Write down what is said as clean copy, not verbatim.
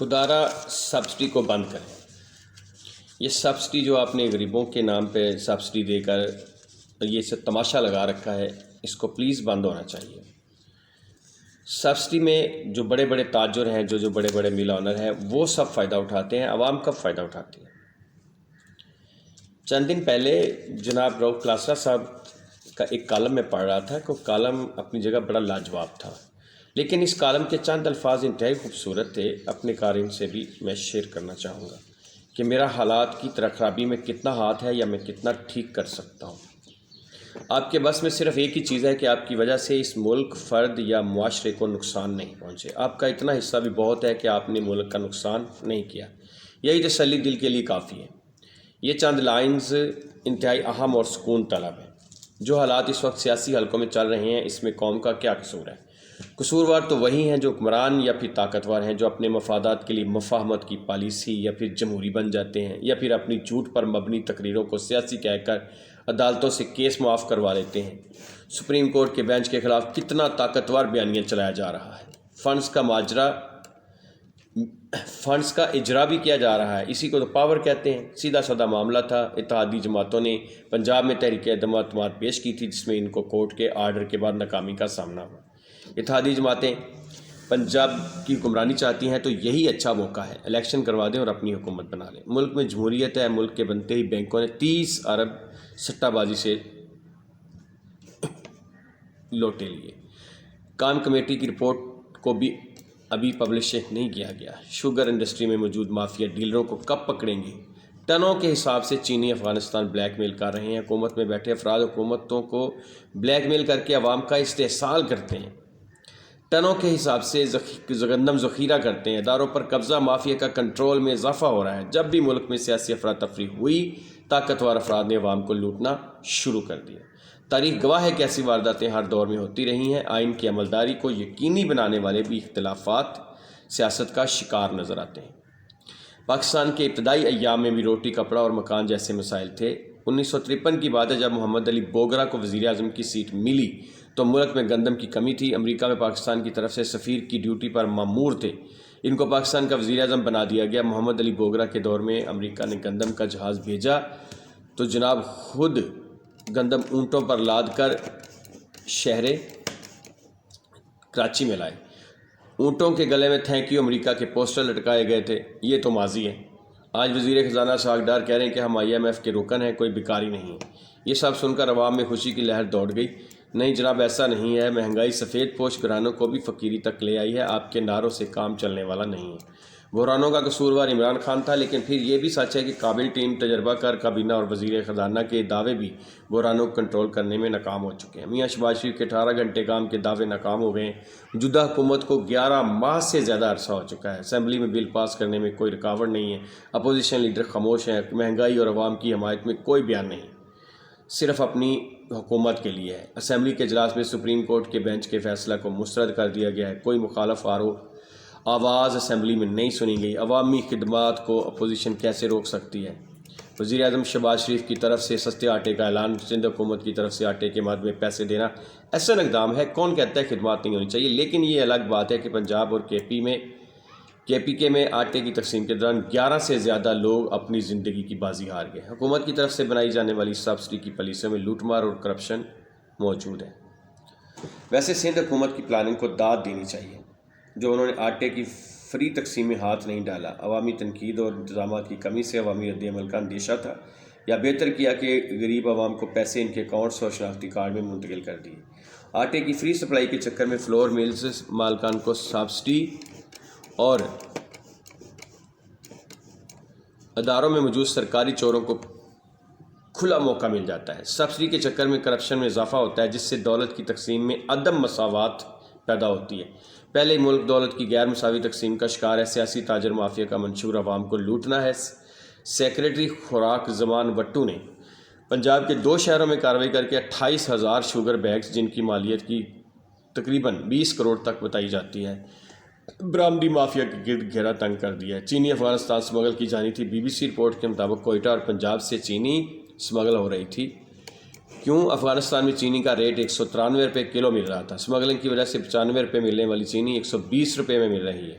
خدارہ subsidy کو بند کریں۔ یہ سبسڈی جو آپ نے غریبوں کے نام پہ سبسڈی دے کر یہ سے تماشا لگا رکھا ہے، اس کو پلیز بند ہونا چاہیے۔ سبسڈی میں جو بڑے بڑے تاجر ہیں، جو بڑے بڑے مل آنر ہیں، وہ سب فائدہ اٹھاتے ہیں، عوام کب فائدہ اٹھاتی ہے؟ چند دن پہلے جناب رؤف کلاسرا صاحب کا ایک کالم میں پڑھ رہا تھا کہ وہ کالم اپنی جگہ بڑا لاجواب تھا، لیکن اس کالم کے چند الفاظ انتہائی خوبصورت تھے، اپنے قارئین سے بھی میں شیئر کرنا چاہوں گا کہ میرا حالات کی طرح خرابی میں کتنا ہاتھ ہے یا میں کتنا ٹھیک کر سکتا ہوں۔ آپ کے بس میں صرف ایک ہی چیز ہے کہ آپ کی وجہ سے اس ملک، فرد یا معاشرے کو نقصان نہیں پہنچے۔ آپ کا اتنا حصہ بھی بہت ہے کہ آپ نے ملک کا نقصان نہیں کیا، یہی تسلی دل کے لیے کافی ہے۔ یہ چند لائنز انتہائی اہم اور سکون طلب ہیں۔ جو حالات اس وقت سیاسی حلقوں میں چل رہے ہیں، اس میں قوم کا کیا قصور ہے؟ قصوروار تو وہی ہیں جو حکمران یا پھر طاقتور ہیں، جو اپنے مفادات کے لیے مفاہمت کی پالیسی یا پھر جمہوری بن جاتے ہیں، یا پھر اپنی جھوٹ پر مبنی تقریروں کو سیاسی کہہ کر عدالتوں سے کیس معاف کروا لیتے ہیں۔ سپریم کورٹ کے بینچ کے خلاف کتنا طاقتور بیانیہ چلایا جا رہا ہے، فنڈز کا اجرا بھی کیا جا رہا ہے، اسی کو تو پاور کہتے ہیں۔ سیدھا سادہ معاملہ تھا، اتحادی جماعتوں نے پنجاب میں تحریک عدم اعتماد پیش کی تھی، جس میں ان کو کورٹ کے آرڈر کے بعد ناکامی کا سامنا ہوا۔ اتحادی جماعتیں پنجاب کی حکمرانی چاہتی ہیں تو یہی اچھا موقع ہے، الیکشن کروا دیں اور اپنی حکومت بنا لیں۔ ملک میں جمہوریت ہے، ملک کے بنتے ہی بینکوں نے 30 ارب سٹہ بازی سے لوٹے لیے۔ کام کمیٹی کی رپورٹ کو بھی ابھی پبلش نہیں کیا گیا۔ شوگر انڈسٹری میں موجود مافیا ڈیلروں کو کب پکڑیں گے؟ ٹنوں کے حساب سے چینی افغانستان بلیک میل کر رہے ہیں۔ حکومت میں بیٹھے افراد حکومتوں کو بلیک میل کر کے عوام کا استحصال کرتے ہیں، ٹنوں کے حساب سے گندم ذخیرہ کرتے ہیں۔ اداروں پر قبضہ، مافیا کا کنٹرول میں اضافہ ہو رہا ہے۔ جب بھی ملک میں سیاسی افراتفری ہوئی، طاقتور افراد نے عوام کو لوٹنا شروع کر دیا۔ تاریخ گواہ ہے کہ ایسی وارداتیں ہر دور میں ہوتی رہی ہیں۔ آئین کی عملداری کو یقینی بنانے والے بھی اختلافات سیاست کا شکار نظر آتے ہیں۔ پاکستان کے ابتدائی ایام میں بھی روٹی، کپڑا اور مکان جیسے مسائل تھے۔ 1953 کی بات ہے، جب محمد علی بوگرا کو وزیر اعظم کی سیٹ ملی تو ملک میں گندم کی کمی تھی۔ امریکہ میں پاکستان کی طرف سے سفیر کی ڈیوٹی پر مامور تھے، ان کو پاکستان کا وزیر اعظم بنا دیا گیا۔ محمد علی بوگرا کے دور میں امریکہ نے گندم کا جہاز بھیجا تو جناب خود گندم اونٹوں پر لاد کر شہر کراچی میں لائے۔ اونٹوں کے گلے میں تھینک یو امریکہ کے پوسٹر لٹکائے گئے تھے۔ یہ تو ماضی ہے۔ آج وزیر خزانہ ساکھ کہہ رہے ہیں کہ ہم IMF کے رکن ہیں، کوئی بیکاری نہیں ہے۔ یہ سب سن کر عوام میں خوشی کی لہر دوڑ گئی۔ نہیں جناب، ایسا نہیں ہے۔ مہنگائی سفید پوش گھرانوں کو بھی فقیری تک لے آئی ہے۔ آپ کے نعروں سے کام چلنے والا نہیں ہے۔ بحرانوں کا قصوروار عمران خان تھا، لیکن پھر یہ بھی سچ ہے کہ قابل ٹیم، تجربہ کار کابینہ اور وزیر خزانہ کے دعوے بھی بحرانوں کو کنٹرول کرنے میں ناکام ہو چکے ہیں۔ میاں شہباز شریف کے 18 گھنٹے کام کے دعوے ناکام ہو گئے ہیں۔ موجودہ حکومت کو 11 ماہ سے زیادہ عرصہ ہو چکا ہے۔ اسمبلی میں بل پاس کرنے میں کوئی رکاوٹ نہیں ہے۔ اپوزیشن لیڈر خاموش ہیں۔ مہنگائی اور عوام کی حمایت میں کوئی بیان نہیں، صرف اپنی حکومت کے لیے ہے۔ اسمبلی کے اجلاس میں سپریم کورٹ کے بینچ کے فیصلہ کو مسترد کر دیا گیا ہے۔ کوئی مخالف آواز اسمبلی میں نہیں سنی گئی۔ عوامی خدمات کو اپوزیشن کیسے روک سکتی ہے؟ وزیر اعظم شہباز شریف کی طرف سے سستے آٹے کا اعلان، سندھ حکومت کی طرف سے آٹے کے مد میں پیسے دینا احسن اقدام ہے۔ کون کہتا ہے خدمات نہیں ہونی چاہیے؟ لیکن یہ الگ بات ہے کہ پنجاب اور KPK میں آٹے کی تقسیم کے دوران 11 سے زیادہ لوگ اپنی زندگی کی بازی ہار گئے۔ حکومت کی طرف سے بنائی جانے والی سبسڈی کی پالیسیوں میں لوٹ مار اور کرپشن موجود ہے۔ ویسے سندھ حکومت کی پلاننگ کو داد دینی چاہیے، جو انہوں نے آٹے کی فری تقسیم میں ہاتھ نہیں ڈالا۔ عوامی تنقید اور انتظامات کی کمی سے عوامی رد عمل کا اندیشہ تھا، یا بہتر کیا کہ غریب عوام کو پیسے ان کے اکاؤنٹس اور شناختی کارڈ میں منتقل کر دیے۔ آٹے کی فری سپلائی کے چکر میں فلور ملز مالکان کو سبسڈی اور اداروں میں موجود سرکاری چوروں کو کھلا موقع مل جاتا ہے۔ سبسڈی کے چکر میں کرپشن میں اضافہ ہوتا ہے، جس سے دولت کی تقسیم میں عدم مساوات پیدا ہوتی ہے۔ پہلے ملک دولت کی غیر مساوی تقسیم کا شکار ہے۔ سیاسی تاجر مافیا کا منشور عوام کو لوٹنا ہے۔ سیکریٹری خوراک زمان وٹو نے پنجاب کے 2 شہروں میں کارروائی کر کے 28,000 شوگر بیگز، جن کی مالیت کی تقریباً 20 کروڑ تک بتائی جاتی ہے، برآمدی مافیا کے گرد گھیرا تنگ کر دیا ہے۔ چینی افغانستان سمگل کی جانی تھی۔ BBC رپورٹ کے مطابق کوئٹہ اور پنجاب سے چینی سمگل ہو رہی تھی۔ کیوں؟ افغانستان میں چینی کا ریٹ 193 روپے کلو مل رہا تھا۔ سمگلنگ کی وجہ سے 95 روپے ملنے والی چینی 120 روپے میں مل رہی ہے۔